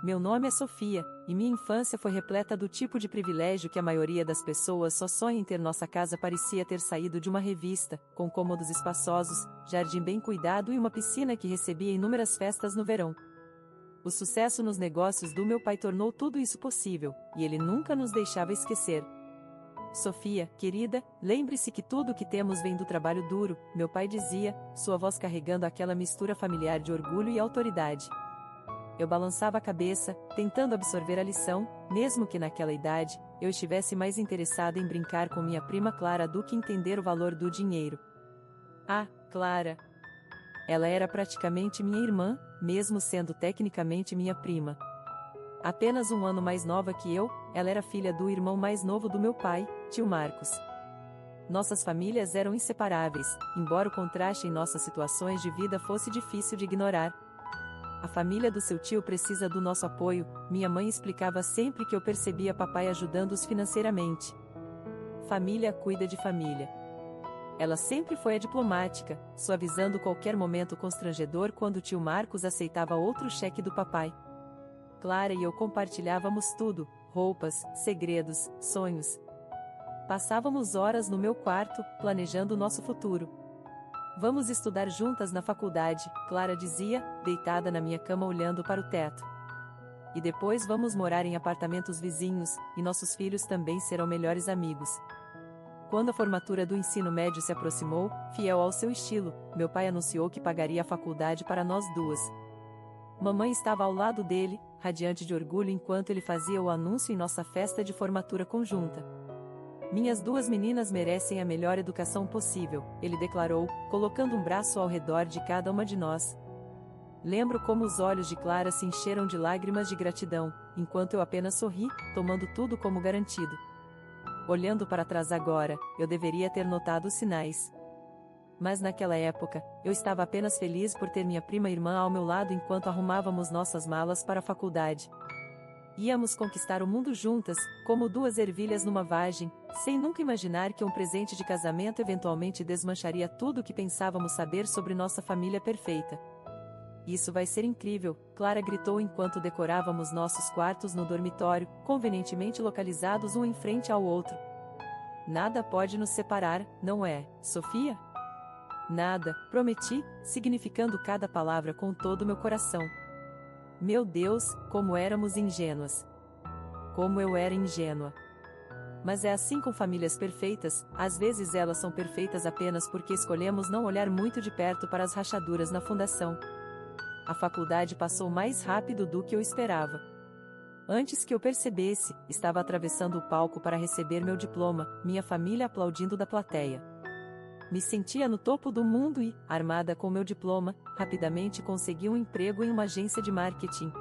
Meu nome é Sofia, e minha infância foi repleta do tipo de privilégio que a maioria das pessoas só sonha em ter. Nossa casa parecia ter saído de uma revista, com cômodos espaçosos, jardim bem cuidado e uma piscina que recebia inúmeras festas no verão. O sucesso nos negócios do meu pai tornou tudo isso possível, e ele nunca nos deixava esquecer. Sofia, querida, lembre-se que tudo o que temos vem do trabalho duro, meu pai dizia, sua voz carregando aquela mistura familiar de orgulho e autoridade. Eu balançava a cabeça, tentando absorver a lição, mesmo que naquela idade, eu estivesse mais interessada em brincar com minha prima Clara do que entender o valor do dinheiro. Ah, Clara! Ela era praticamente minha irmã, mesmo sendo tecnicamente minha prima. Apenas um ano mais nova que eu, ela era filha do irmão mais novo do meu pai, tio Marcos. Nossas famílias eram inseparáveis, embora o contraste em nossas situações de vida fosse difícil de ignorar. A família do seu tio precisa do nosso apoio, minha mãe explicava sempre que eu percebia papai ajudando-os financeiramente. Família cuida de família. Ela sempre foi a diplomática, suavizando qualquer momento constrangedor quando o tio Marcos aceitava outro cheque do papai. Clara e eu compartilhávamos tudo, roupas, segredos, sonhos. Passávamos horas no meu quarto, planejando nosso futuro. Vamos estudar juntas na faculdade, Clara dizia, deitada na minha cama olhando para o teto. E depois vamos morar em apartamentos vizinhos, e nossos filhos também serão melhores amigos. Quando a formatura do ensino médio se aproximou, fiel ao seu estilo, meu pai anunciou que pagaria a faculdade para nós duas. Mamãe estava ao lado dele, radiante de orgulho enquanto ele fazia o anúncio em nossa festa de formatura conjunta. Minhas duas meninas merecem a melhor educação possível, ele declarou, colocando um braço ao redor de cada uma de nós. Lembro como os olhos de Clara se encheram de lágrimas de gratidão, enquanto eu apenas sorri, tomando tudo como garantido. Olhando para trás agora, eu deveria ter notado os sinais. Mas naquela época, eu estava apenas feliz por ter minha prima irmã ao meu lado enquanto arrumávamos nossas malas para a faculdade. Íamos conquistar o mundo juntas, como duas ervilhas numa vagem, sem nunca imaginar que um presente de casamento eventualmente desmancharia tudo o que pensávamos saber sobre nossa família perfeita. Isso vai ser incrível, Clara gritou enquanto decorávamos nossos quartos no dormitório, convenientemente localizados um em frente ao outro. Nada pode nos separar, não é, Sofia? Nada, prometi, significando cada palavra com todo o meu coração. Meu Deus, como éramos ingênuas. Como eu era ingênua. Mas é assim com famílias perfeitas, às vezes elas são perfeitas apenas porque escolhemos não olhar muito de perto para as rachaduras na fundação. A faculdade passou mais rápido do que eu esperava. Antes que eu percebesse, estava atravessando o palco para receber meu diploma, minha família aplaudindo da plateia. Me sentia no topo do mundo e, armada com meu diploma, rapidamente consegui um emprego em uma agência de marketing.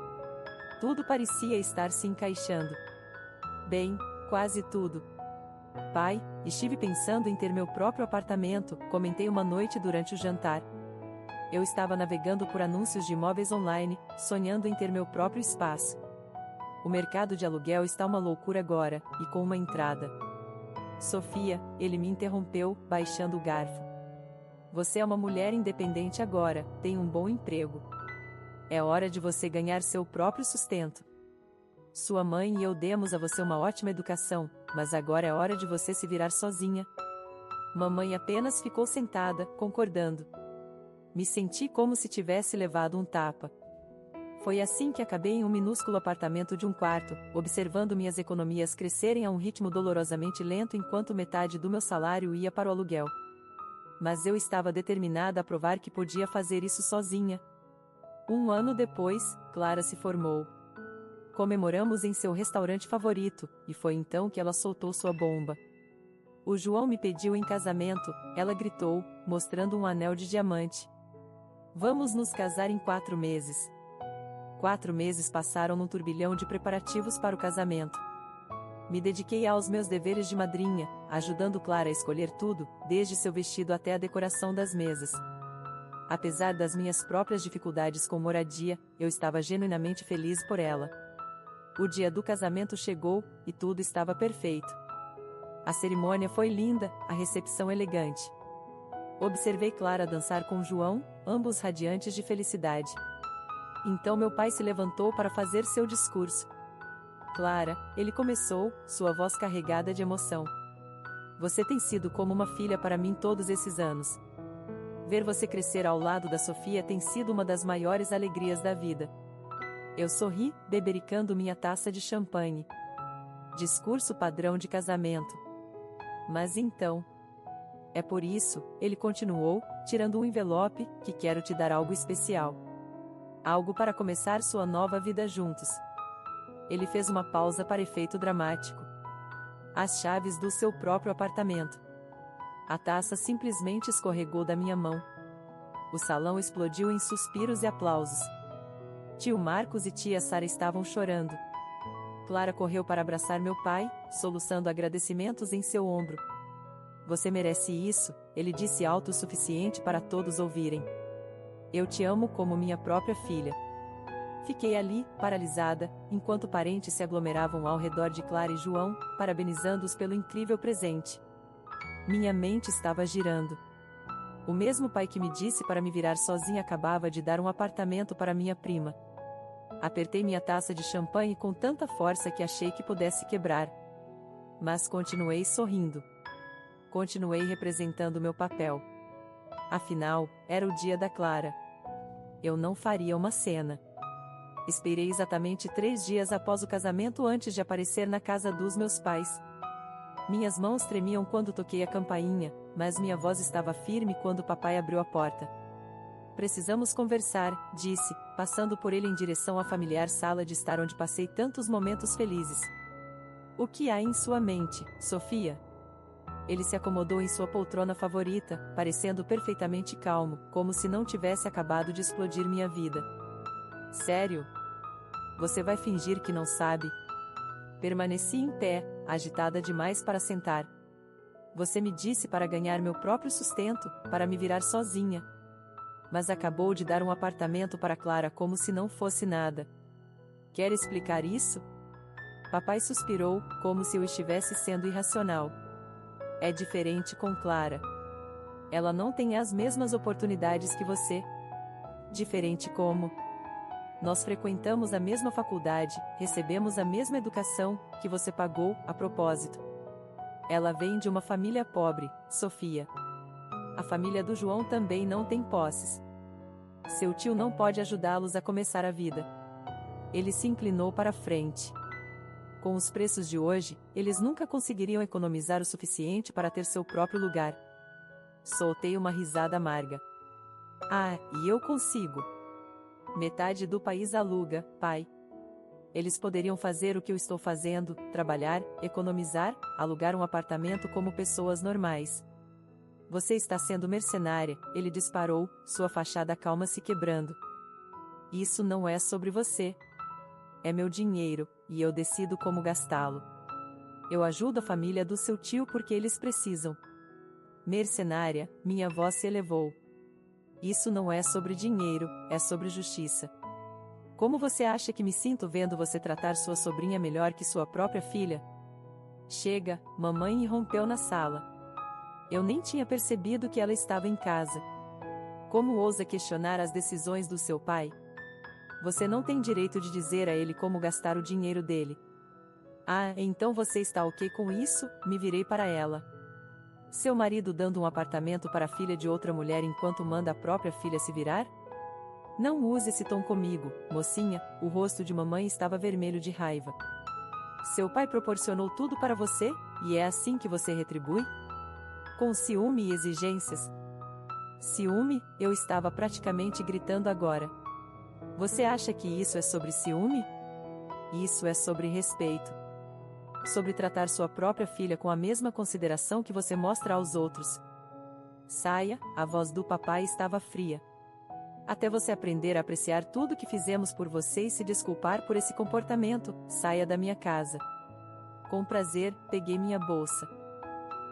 Tudo parecia estar se encaixando. Bem, quase tudo. Pai, estive pensando em ter meu próprio apartamento, comentei uma noite durante o jantar. Eu estava navegando por anúncios de imóveis online, sonhando em ter meu próprio espaço. O mercado de aluguel está uma loucura agora, e com uma entrada. Sofia, ele me interrompeu, baixando o garfo. Você é uma mulher independente agora, tem um bom emprego. É hora de você ganhar seu próprio sustento. Sua mãe e eu demos a você uma ótima educação, mas agora é hora de você se virar sozinha. Mamãe apenas ficou sentada, concordando. Me senti como se tivesse levado um tapa. Foi assim que acabei em um minúsculo apartamento de um quarto, observando minhas economias crescerem a um ritmo dolorosamente lento enquanto metade do meu salário ia para o aluguel. Mas eu estava determinada a provar que podia fazer isso sozinha. Um ano depois, Clara se formou. Comemoramos em seu restaurante favorito, e foi então que ela soltou sua bomba. O João me pediu em casamento, ela gritou, mostrando um anel de diamante. Vamos nos casar em 4 meses. 4 meses passaram num turbilhão de preparativos para o casamento. Me dediquei aos meus deveres de madrinha, ajudando Clara a escolher tudo, desde seu vestido até a decoração das mesas. Apesar das minhas próprias dificuldades com moradia, eu estava genuinamente feliz por ela. O dia do casamento chegou, e tudo estava perfeito. A cerimônia foi linda, a recepção elegante. Observei Clara dançar com João, ambos radiantes de felicidade. Então meu pai se levantou para fazer seu discurso. Clara, ele começou, sua voz carregada de emoção. Você tem sido como uma filha para mim todos esses anos. Ver você crescer ao lado da Sofia tem sido uma das maiores alegrias da vida. Eu sorri, bebericando minha taça de champanhe. Discurso padrão de casamento. Mas então... É por isso, ele continuou, tirando um envelope, que quero te dar algo especial. Algo para começar sua nova vida juntos. Ele fez uma pausa para efeito dramático. As chaves do seu próprio apartamento. A taça simplesmente escorregou da minha mão. O salão explodiu em suspiros e aplausos. Tio Marcos e tia Sara estavam chorando. Clara correu para abraçar meu pai, soluçando agradecimentos em seu ombro. Você merece isso, ele disse alto o suficiente para todos ouvirem. Eu te amo como minha própria filha. Fiquei ali, paralisada, enquanto parentes se aglomeravam ao redor de Clara e João, parabenizando-os pelo incrível presente. Minha mente estava girando. O mesmo pai que me disse para me virar sozinha acabava de dar um apartamento para minha prima. Apertei minha taça de champanhe com tanta força que achei que pudesse quebrar. Mas continuei sorrindo. Continuei representando meu papel. Afinal, era o dia da Clara. Eu não faria uma cena. Esperei exatamente 3 dias após o casamento antes de aparecer na casa dos meus pais. Minhas mãos tremiam quando toquei a campainha, mas minha voz estava firme quando papai abriu a porta. Precisamos conversar, disse, passando por ele em direção à familiar sala de estar onde passei tantos momentos felizes. O que há em sua mente, Sofia? Ele se acomodou em sua poltrona favorita, parecendo perfeitamente calmo, como se não tivesse acabado de explodir minha vida. Sério? Você vai fingir que não sabe? Permaneci em pé, agitada demais para sentar. Você me disse para ganhar meu próprio sustento, para me virar sozinha. Mas acabou de dar um apartamento para Clara como se não fosse nada. Quer explicar isso? Papai suspirou, como se eu estivesse sendo irracional. É diferente com Clara. Ela não tem as mesmas oportunidades que você. Diferente como? Nós frequentamos a mesma faculdade, recebemos a mesma educação, que você pagou, a propósito. Ela vem de uma família pobre, Sofia. A família do João também não tem posses. Seu tio não pode ajudá-los a começar a vida. Ele se inclinou para a frente. Com os preços de hoje, eles nunca conseguiriam economizar o suficiente para ter seu próprio lugar. Soltei uma risada amarga. Ah, e eu consigo. Metade do país aluga, pai. Eles poderiam fazer o que eu estou fazendo, trabalhar, economizar, alugar um apartamento como pessoas normais. Você está sendo mercenária, ele disparou, sua fachada calma se quebrando. Isso não é sobre você. É meu dinheiro, e eu decido como gastá-lo. Eu ajudo a família do seu tio porque eles precisam. Mercenária, minha voz se elevou. Isso não é sobre dinheiro, é sobre justiça. Como você acha que me sinto vendo você tratar sua sobrinha melhor que sua própria filha? Chega, mamãe irrompeu na sala. Eu nem tinha percebido que ela estava em casa. Como ousa questionar as decisões do seu pai? Você não tem direito de dizer a ele como gastar o dinheiro dele. Ah, então você está ok com isso? Me virei para ela. Seu marido dando um apartamento para a filha de outra mulher enquanto manda a própria filha se virar? Não use esse tom comigo, mocinha, o rosto de mamãe estava vermelho de raiva. Seu pai proporcionou tudo para você, e é assim que você retribui? Com ciúme e exigências? Ciúme? Eu estava praticamente gritando agora. Você acha que isso é sobre ciúme? Isso é sobre respeito. Sobre tratar sua própria filha com a mesma consideração que você mostra aos outros. Saia, a voz do papai estava fria. Até você aprender a apreciar tudo que fizemos por você e se desculpar por esse comportamento, saia da minha casa. Com prazer, peguei minha bolsa.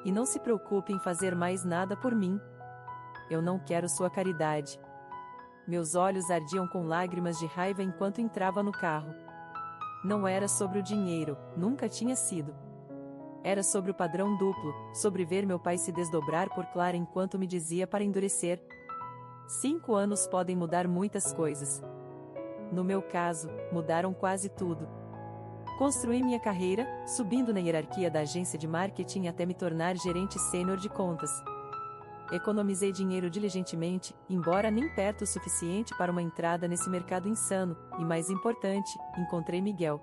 E não se preocupe em fazer mais nada por mim. Eu não quero sua caridade. Meus olhos ardiam com lágrimas de raiva enquanto entrava no carro. Não era sobre o dinheiro, nunca tinha sido. Era sobre o padrão duplo, sobre ver meu pai se desdobrar por Clara enquanto me dizia para endurecer. 5 anos podem mudar muitas coisas. no meu caso, mudaram quase tudo. Construí minha carreira, subindo na hierarquia da agência de marketing até me tornar gerente sênior de contas. Economizei dinheiro diligentemente, embora nem perto o suficiente para uma entrada nesse mercado insano, e mais importante, encontrei Miguel.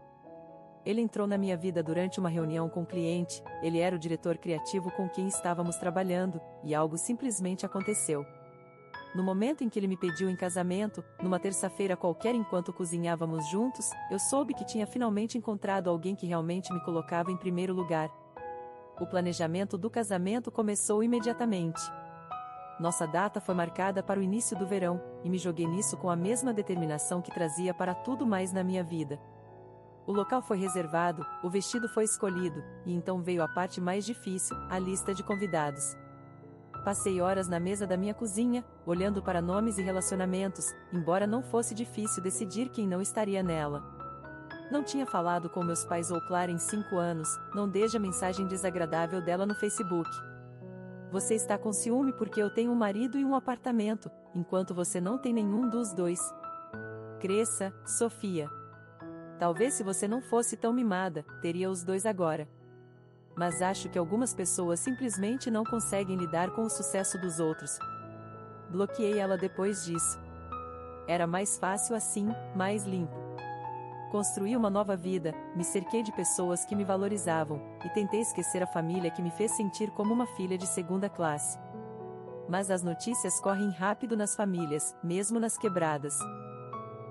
Ele entrou na minha vida durante uma reunião com um cliente, ele era o diretor criativo com quem estávamos trabalhando, e algo simplesmente aconteceu. No momento em que ele me pediu em casamento, numa terça-feira qualquer enquanto cozinhávamos juntos, eu soube que tinha finalmente encontrado alguém que realmente me colocava em primeiro lugar. O planejamento do casamento começou imediatamente. Nossa data foi marcada para o início do verão, e me joguei nisso com a mesma determinação que trazia para tudo mais na minha vida. O local foi reservado, o vestido foi escolhido, e então veio a parte mais difícil, a lista de convidados. Passei horas na mesa da minha cozinha, olhando para nomes e relacionamentos, embora não fosse difícil decidir quem não estaria nela. Não tinha falado com meus pais ou Clara em 5 anos, não desde a mensagem desagradável dela no Facebook. Você está com ciúme porque eu tenho um marido e um apartamento, enquanto você não tem nenhum dos dois. Cresça, Sofia. Talvez se você não fosse tão mimada, teria os dois agora. Mas acho que algumas pessoas simplesmente não conseguem lidar com o sucesso dos outros. Bloqueei ela depois disso. Era mais fácil assim, mais limpo. Construí uma nova vida, me cerquei de pessoas que me valorizavam, e tentei esquecer a família que me fez sentir como uma filha de segunda classe. Mas as notícias correm rápido nas famílias, mesmo nas quebradas.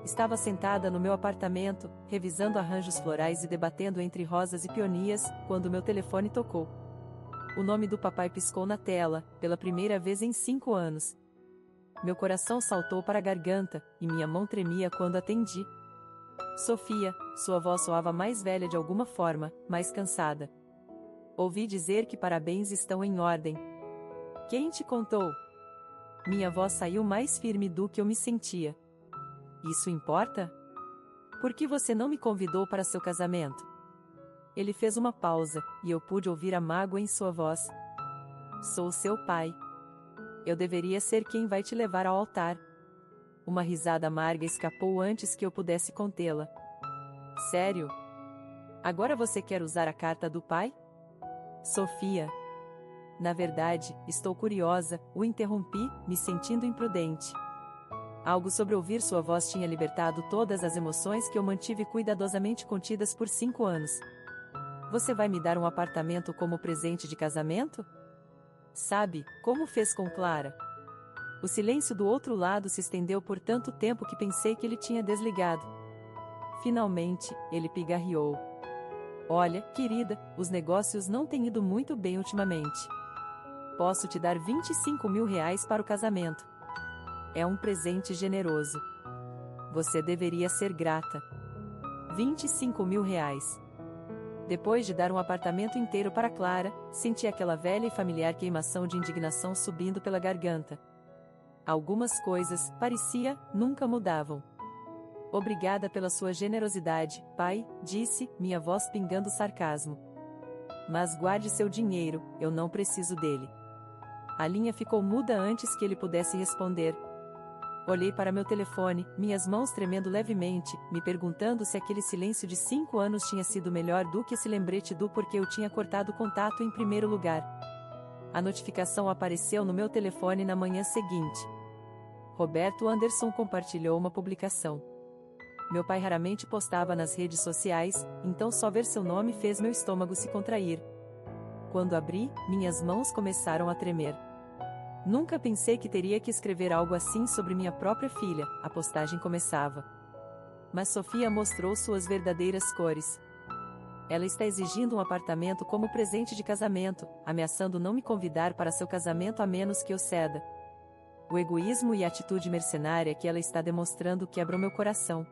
Estava sentada no meu apartamento, revisando arranjos florais e debatendo entre rosas e peonias, quando meu telefone tocou. O nome do papai piscou na tela, pela primeira vez em 5 anos. Meu coração saltou para a garganta, e minha mão tremia quando atendi. Sofia, sua voz soava mais velha de alguma forma, mais cansada. Ouvi dizer que parabéns estão em ordem. Quem te contou? Minha voz saiu mais firme do que eu me sentia. Isso importa? Por que você não me convidou para seu casamento? Ele fez uma pausa, e eu pude ouvir a mágoa em sua voz. Sou seu pai. Eu deveria ser quem vai te levar ao altar. Uma risada amarga escapou antes que eu pudesse contê-la. Sério? Agora você quer usar a carta do pai? Sofia. Na verdade, estou curiosa, o interrompi, me sentindo imprudente. Algo sobre ouvir sua voz tinha libertado todas as emoções que eu mantive cuidadosamente contidas por 5 anos. Você vai me dar um apartamento como presente de casamento? Sabe, como fez com Clara? O silêncio do outro lado se estendeu por tanto tempo que pensei que ele tinha desligado. Finalmente, ele pigarreou. Olha, querida, os negócios não têm ido muito bem ultimamente. Posso te dar R$ 25.000 para o casamento. É um presente generoso. Você deveria ser grata. R$ 25.000. Depois de dar um apartamento inteiro para Clara, senti aquela velha e familiar queimação de indignação subindo pela garganta. Algumas coisas, parecia, nunca mudavam. Obrigada pela sua generosidade, pai, disse, minha voz pingando sarcasmo. Mas guarde seu dinheiro, eu não preciso dele. A linha ficou muda antes que ele pudesse responder. Olhei para meu telefone, minhas mãos tremendo levemente, me perguntando se aquele silêncio de 5 anos tinha sido melhor do que esse lembrete do porquê eu tinha cortado o contato em primeiro lugar. A notificação apareceu no meu telefone na manhã seguinte. Roberto Anderson compartilhou uma publicação. Meu pai raramente postava nas redes sociais, então só ver seu nome fez meu estômago se contrair. Quando abri, minhas mãos começaram a tremer. Nunca pensei que teria que escrever algo assim sobre minha própria filha, a postagem começava. Mas Sofia mostrou suas verdadeiras cores. Ela está exigindo um apartamento como presente de casamento, ameaçando não me convidar para seu casamento a menos que eu ceda. O egoísmo e a atitude mercenária que ela está demonstrando quebram meu coração.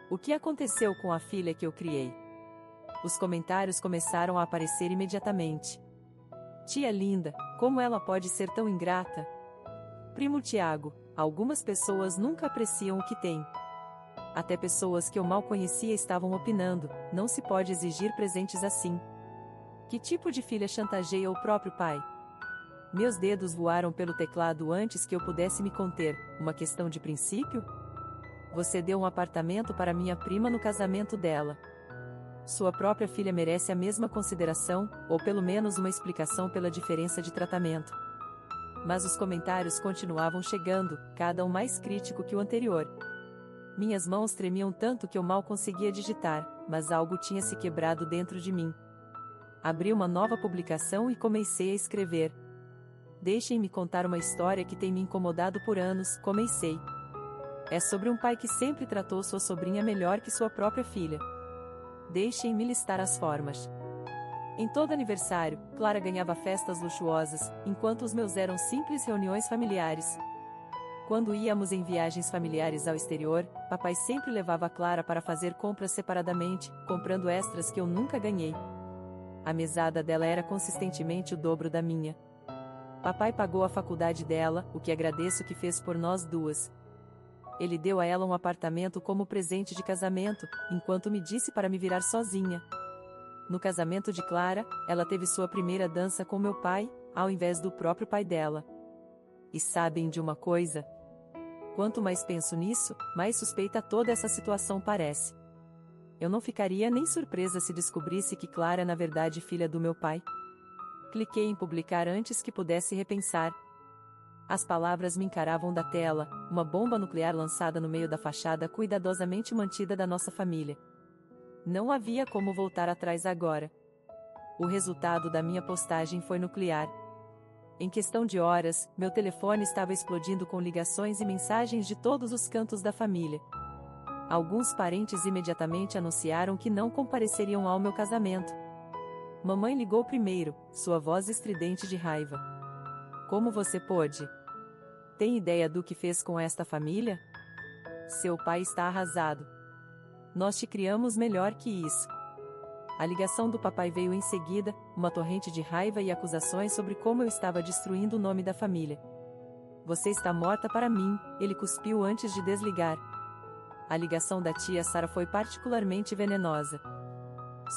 O que aconteceu com a filha que eu criei? Os comentários começaram a aparecer imediatamente. Tia linda, como ela pode ser tão ingrata? Primo Tiago, algumas pessoas nunca apreciam o que têm. Até pessoas que eu mal conhecia estavam opinando, não se pode exigir presentes assim. Que tipo de filha chantageia o próprio pai? Meus dedos voaram pelo teclado antes que eu pudesse me conter, uma questão de princípio? Você deu um apartamento para minha prima no casamento dela. Sua própria filha merece a mesma consideração, ou pelo menos uma explicação pela diferença de tratamento. Mas os comentários continuavam chegando, cada um mais crítico que o anterior. Minhas mãos tremiam tanto que eu mal conseguia digitar, mas algo tinha se quebrado dentro de mim. Abri uma nova publicação e comecei a escrever. Deixem-me contar uma história que tem me incomodado por anos, comecei. É sobre um pai que sempre tratou sua sobrinha melhor que sua própria filha. Deixem-me listar as formas. Em todo aniversário, Clara ganhava festas luxuosas, enquanto os meus eram simples reuniões familiares. Quando íamos em viagens familiares ao exterior, papai sempre levava Clara para fazer compras separadamente, comprando extras que eu nunca ganhei. A mesada dela era consistentemente o dobro da minha. Papai pagou a faculdade dela, o que agradeço que fez por nós duas. Ele deu a ela um apartamento como presente de casamento, enquanto me disse para me virar sozinha. No casamento de Clara, ela teve sua primeira dança com meu pai, ao invés do próprio pai dela. E sabem de uma coisa? Quanto mais penso nisso, mais suspeita toda essa situação parece. Eu não ficaria nem surpresa se descobrisse que Clara é na verdade filha do meu pai. Cliquei em publicar antes que pudesse repensar. As palavras me encaravam da tela, uma bomba nuclear lançada no meio da fachada cuidadosamente mantida da nossa família. Não havia como voltar atrás agora. O resultado da minha postagem foi nuclear. Em questão de horas, meu telefone estava explodindo com ligações e mensagens de todos os cantos da família. Alguns parentes imediatamente anunciaram que não compareceriam ao meu casamento. Mamãe ligou primeiro, sua voz estridente de raiva. Como você pôde? Tem ideia do que fez com esta família? Seu pai está arrasado. Nós te criamos melhor que isso. A ligação do papai veio em seguida, uma torrente de raiva e acusações sobre como eu estava destruindo o nome da família. Você está morta para mim, ele cuspiu antes de desligar. A ligação da tia Sara foi particularmente venenosa.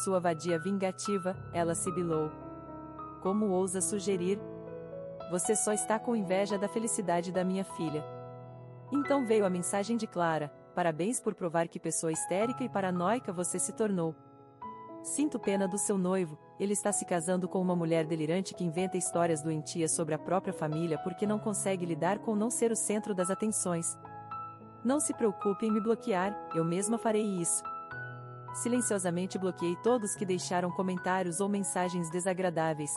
Sua vadia vingativa, ela sibilou. Como ousa sugerir? Você só está com inveja da felicidade da minha filha. Então veio a mensagem de Clara: parabéns por provar que pessoa histérica e paranoica você se tornou. Sinto pena do seu noivo, ele está se casando com uma mulher delirante que inventa histórias doentias sobre a própria família porque não consegue lidar com não ser o centro das atenções. Não se preocupe em me bloquear, eu mesma farei isso. Silenciosamente bloqueei todos que deixaram comentários ou mensagens desagradáveis.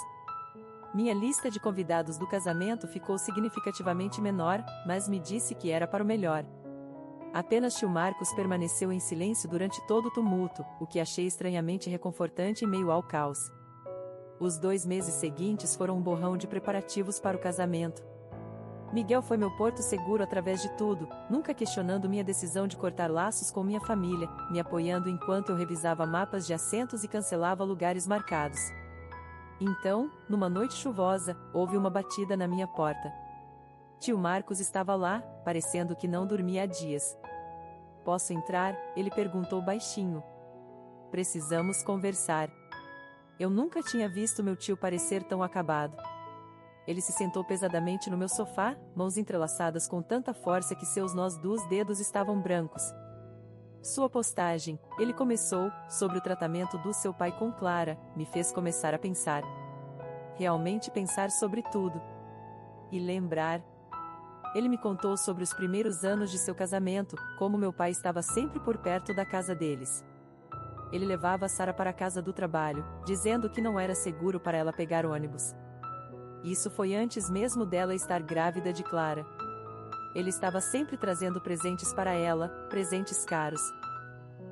Minha lista de convidados do casamento ficou significativamente menor, mas me disse que era para o melhor. Apenas tio Marcos permaneceu em silêncio durante todo o tumulto, o que achei estranhamente reconfortante em meio ao caos. Os 2 meses seguintes foram um borrão de preparativos para o casamento. Miguel foi meu porto seguro através de tudo, nunca questionando minha decisão de cortar laços com minha família, me apoiando enquanto eu revisava mapas de assentos e cancelava lugares marcados. Então, numa noite chuvosa, houve uma batida na minha porta. Tio Marcos estava lá, parecendo que não dormia há dias. Posso entrar? Ele perguntou baixinho. Precisamos conversar. Eu nunca tinha visto meu tio parecer tão acabado. Ele se sentou pesadamente no meu sofá, mãos entrelaçadas com tanta força que seus nós dos dedos estavam brancos. Sua postagem, ele começou, sobre o tratamento do seu pai com Clara, me fez começar a pensar. Realmente pensar sobre tudo. E lembrar. Ele me contou sobre os primeiros anos de seu casamento, como meu pai estava sempre por perto da casa deles. Ele levava Sara para a casa do trabalho, dizendo que não era seguro para ela pegar ônibus. Isso foi antes mesmo dela estar grávida de Clara. Ele estava sempre trazendo presentes para ela, presentes caros.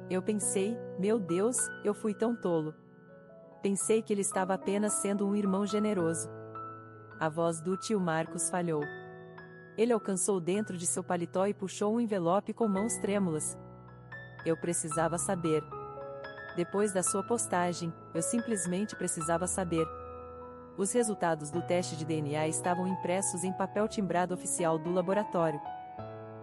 Eu pensei, meu Deus, eu fui tão tolo. Pensei que ele estava apenas sendo um irmão generoso. A voz do tio Marcos falhou. Ele alcançou dentro de seu paletó e puxou um envelope com mãos trêmulas. Eu precisava saber. Depois da sua postagem, eu simplesmente precisava saber. Os resultados do teste de DNA estavam impressos em papel timbrado oficial do laboratório.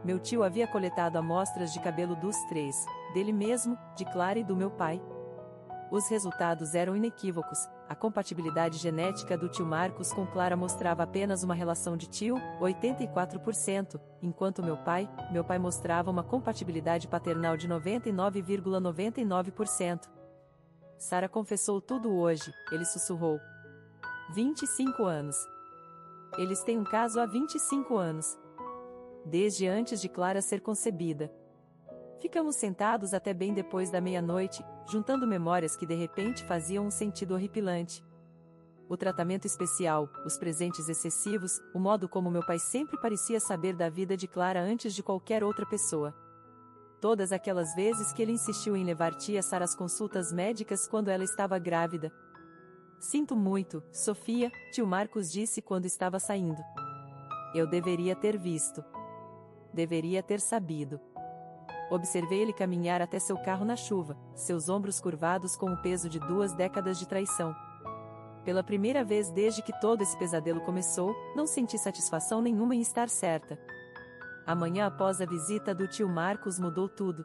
Meu tio havia coletado amostras de cabelo dos 3, dele mesmo, de Clara e do meu pai. Os resultados eram inequívocos. A compatibilidade genética do tio Marcos com Clara mostrava apenas uma relação de tio, 84%, enquanto meu pai mostrava uma compatibilidade paternal de 99,99%. Sara confessou tudo hoje, ele sussurrou. 25 anos. Eles têm um caso há 25 anos. Desde antes de Clara ser concebida. Ficamos sentados até bem depois da meia-noite, juntando memórias que de repente faziam um sentido horripilante. O tratamento especial, os presentes excessivos, o modo como meu pai sempre parecia saber da vida de Clara antes de qualquer outra pessoa. Todas aquelas vezes que ele insistiu em levar tia Sara às consultas médicas quando ela estava grávida. Sinto muito, Sofia, tio Marcos disse quando estava saindo. Eu deveria ter visto. Deveria ter sabido. Observei ele caminhar até seu carro na chuva, seus ombros curvados com o peso de 2 décadas de traição. Pela primeira vez desde que todo esse pesadelo começou, não senti satisfação nenhuma em estar certa. A manhã após a visita do tio Marcos mudou tudo.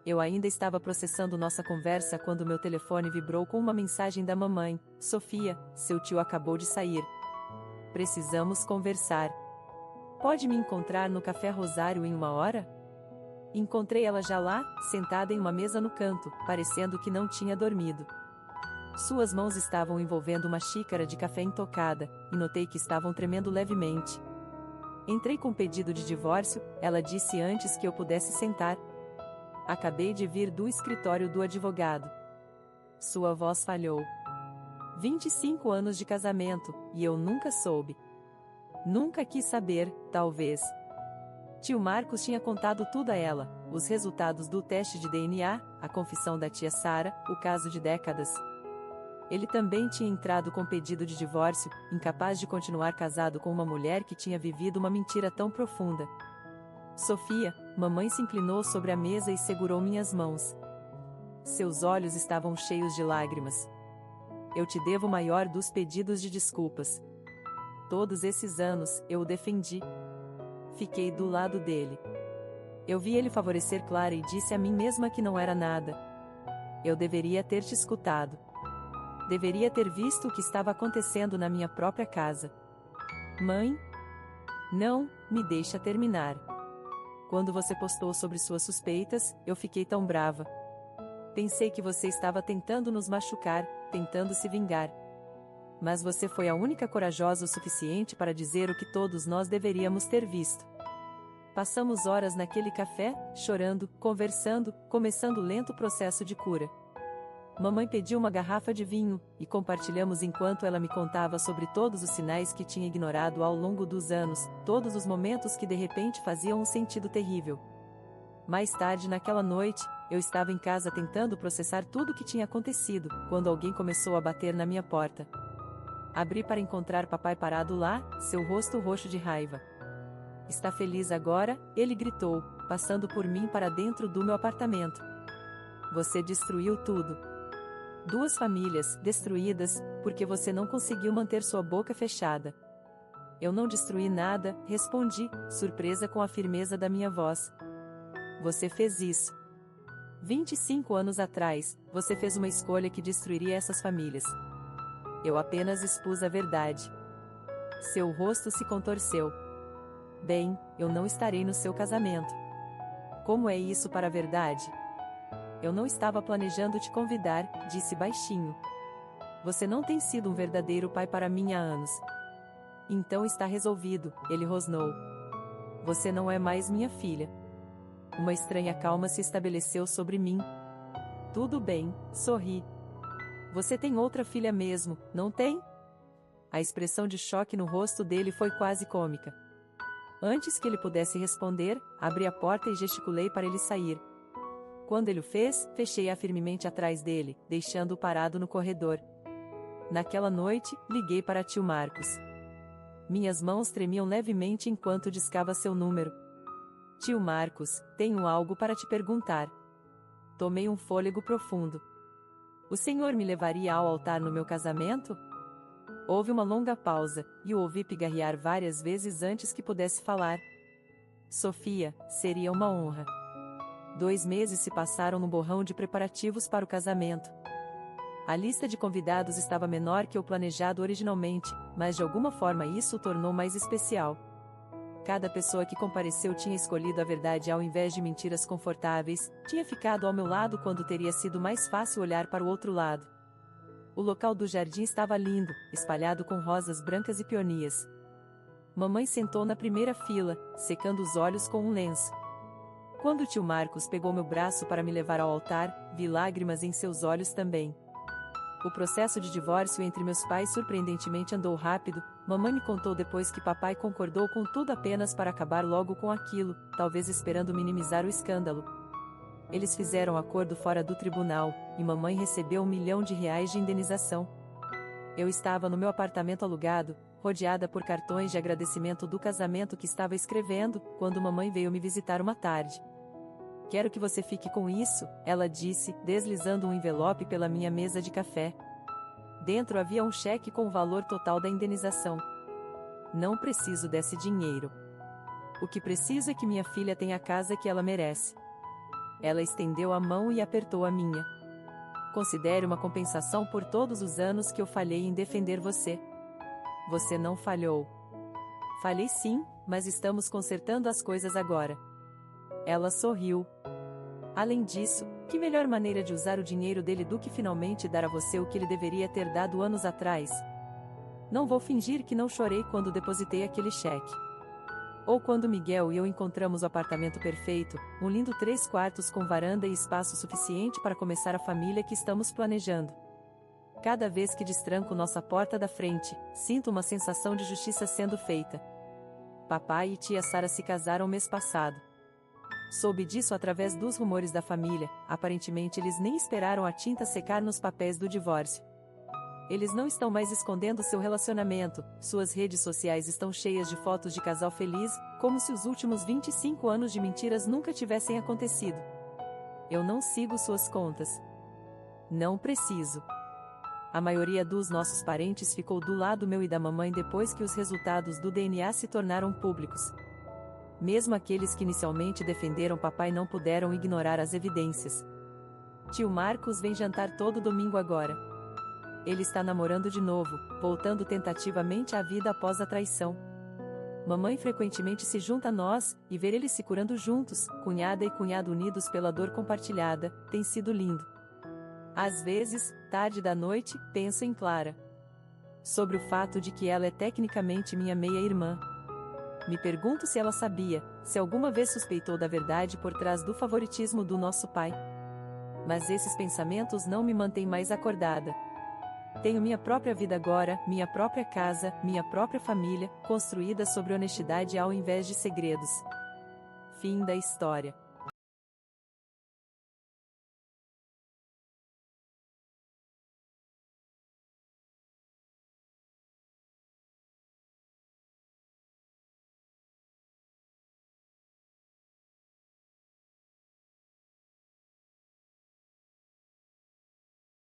Eu ainda estava processando nossa conversa quando meu telefone vibrou com uma mensagem da mamãe. Sofia, seu tio acabou de sair. Precisamos conversar. Pode me encontrar no Café Rosário em 1 hora? Encontrei ela já lá, sentada em uma mesa no canto, parecendo que não tinha dormido. Suas mãos estavam envolvendo uma xícara de café intocada, e notei que estavam tremendo levemente. Entrei com pedido de divórcio, ela disse antes que eu pudesse sentar. Acabei de vir do escritório do advogado. Sua voz falhou. 25 anos de casamento, e eu nunca soube. Nunca quis saber, talvez. Tio Marcos tinha contado tudo a ela, os resultados do teste de DNA, a confissão da tia Sara, o caso de décadas. Ele também tinha entrado com pedido de divórcio, incapaz de continuar casado com uma mulher que tinha vivido uma mentira tão profunda. Sofia, mamãe se inclinou sobre a mesa e segurou minhas mãos. Seus olhos estavam cheios de lágrimas. Eu te devo o maior dos pedidos de desculpas. Todos esses anos, eu o defendi. Fiquei do lado dele. Eu vi ele favorecer Clara e disse a mim mesma que não era nada. Eu deveria ter te escutado. Deveria ter visto o que estava acontecendo na minha própria casa. Mãe? Não, me deixa terminar. Quando você postou sobre suas suspeitas, eu fiquei tão brava. Pensei que você estava tentando nos machucar, tentando se vingar. Mas você foi a única corajosa o suficiente para dizer o que todos nós deveríamos ter visto. Passamos horas naquele café, chorando, conversando, começando o lento processo de cura. Mamãe pediu uma garrafa de vinho, e compartilhamos enquanto ela me contava sobre todos os sinais que tinha ignorado ao longo dos anos, todos os momentos que de repente faziam um sentido terrível. Mais tarde naquela noite, eu estava em casa tentando processar tudo o que tinha acontecido, quando alguém começou a bater na minha porta. Abri para encontrar papai parado lá, seu rosto roxo de raiva. Está feliz agora? Ele gritou, passando por mim para dentro do meu apartamento. Você destruiu tudo. 2 famílias, destruídas, porque você não conseguiu manter sua boca fechada. Eu não destruí nada, respondi, surpresa com a firmeza da minha voz. Você fez isso. 25 anos atrás, você fez uma escolha que destruiria essas famílias. Eu apenas expus a verdade. Seu rosto se contorceu. Bem, eu não estarei no seu casamento. Como é isso para a verdade? Eu não estava planejando te convidar, disse baixinho. Você não tem sido um verdadeiro pai para mim há anos. Então está resolvido, ele rosnou. Você não é mais minha filha. Uma estranha calma se estabeleceu sobre mim. Tudo bem, sorri. Você tem outra filha mesmo, não tem? A expressão de choque no rosto dele foi quase cômica. Antes que ele pudesse responder, abri a porta e gesticulei para ele sair. Quando ele o fez, fechei-a firmemente atrás dele, deixando-o parado no corredor. Naquela noite, liguei para tio Marcos. Minhas mãos tremiam levemente enquanto discava seu número. Tio Marcos, tenho algo para te perguntar. Tomei um fôlego profundo. O senhor me levaria ao altar no meu casamento? Houve uma longa pausa, e o ouvi pigarrear várias vezes antes que pudesse falar. Sofia, seria uma honra. 2 meses se passaram no borrão de preparativos para o casamento. A lista de convidados estava menor que o planejado originalmente, mas de alguma forma isso o tornou mais especial. Cada pessoa que compareceu tinha escolhido a verdade ao invés de mentiras confortáveis, tinha ficado ao meu lado quando teria sido mais fácil olhar para o outro lado. O local do jardim estava lindo, espalhado com rosas brancas e peonias. Mamãe sentou na primeira fila, secando os olhos com um lenço. Quando o tio Marcos pegou meu braço para me levar ao altar, vi lágrimas em seus olhos também. O processo de divórcio entre meus pais surpreendentemente andou rápido. Mamãe me contou depois que papai concordou com tudo apenas para acabar logo com aquilo, talvez esperando minimizar o escândalo. Eles fizeram acordo fora do tribunal, e mamãe recebeu R$1 milhão de indenização. Eu estava no meu apartamento alugado, rodeada por cartões de agradecimento do casamento que estava escrevendo, quando mamãe veio me visitar uma tarde. Quero que você fique com isso, ela disse, deslizando um envelope pela minha mesa de café. Dentro havia um cheque com o valor total da indenização. Não preciso desse dinheiro. O que preciso é que minha filha tenha a casa que ela merece. Ela estendeu a mão e apertou a minha. Considere uma compensação por todos os anos que eu falhei em defender você. Você não falhou. Falhei sim, mas estamos consertando as coisas agora. Ela sorriu. Além disso, que melhor maneira de usar o dinheiro dele do que finalmente dar a você o que ele deveria ter dado anos atrás? Não vou fingir que não chorei quando depositei aquele cheque. Ou quando Miguel e eu encontramos o apartamento perfeito, um lindo 3 quartos com varanda e espaço suficiente para começar a família que estamos planejando. Cada vez que destranco nossa porta da frente, sinto uma sensação de justiça sendo feita. Papai e tia Sara se casaram mês passado. Soube disso através dos rumores da família. Aparentemente eles nem esperaram a tinta secar nos papéis do divórcio. Eles não estão mais escondendo seu relacionamento, suas redes sociais estão cheias de fotos de casal feliz, como se os últimos 25 anos de mentiras nunca tivessem acontecido. Eu não sigo suas contas. Não preciso. A maioria dos nossos parentes ficou do lado meu e da mamãe depois que os resultados do DNA se tornaram públicos. Mesmo aqueles que inicialmente defenderam papai não puderam ignorar as evidências. Tio Marcos vem jantar todo domingo agora. Ele está namorando de novo, voltando tentativamente à vida após a traição. Mamãe frequentemente se junta a nós, e ver eles se curando juntos, cunhada e cunhado unidos pela dor compartilhada, tem sido lindo. Às vezes, tarde da noite, penso em Clara. Sobre o fato de que ela é tecnicamente minha meia-irmã. Me pergunto se ela sabia, se alguma vez suspeitou da verdade por trás do favoritismo do nosso pai. Mas esses pensamentos não me mantêm mais acordada. Tenho minha própria vida agora, minha própria casa, minha própria família, construída sobre honestidade ao invés de segredos. Fim da história.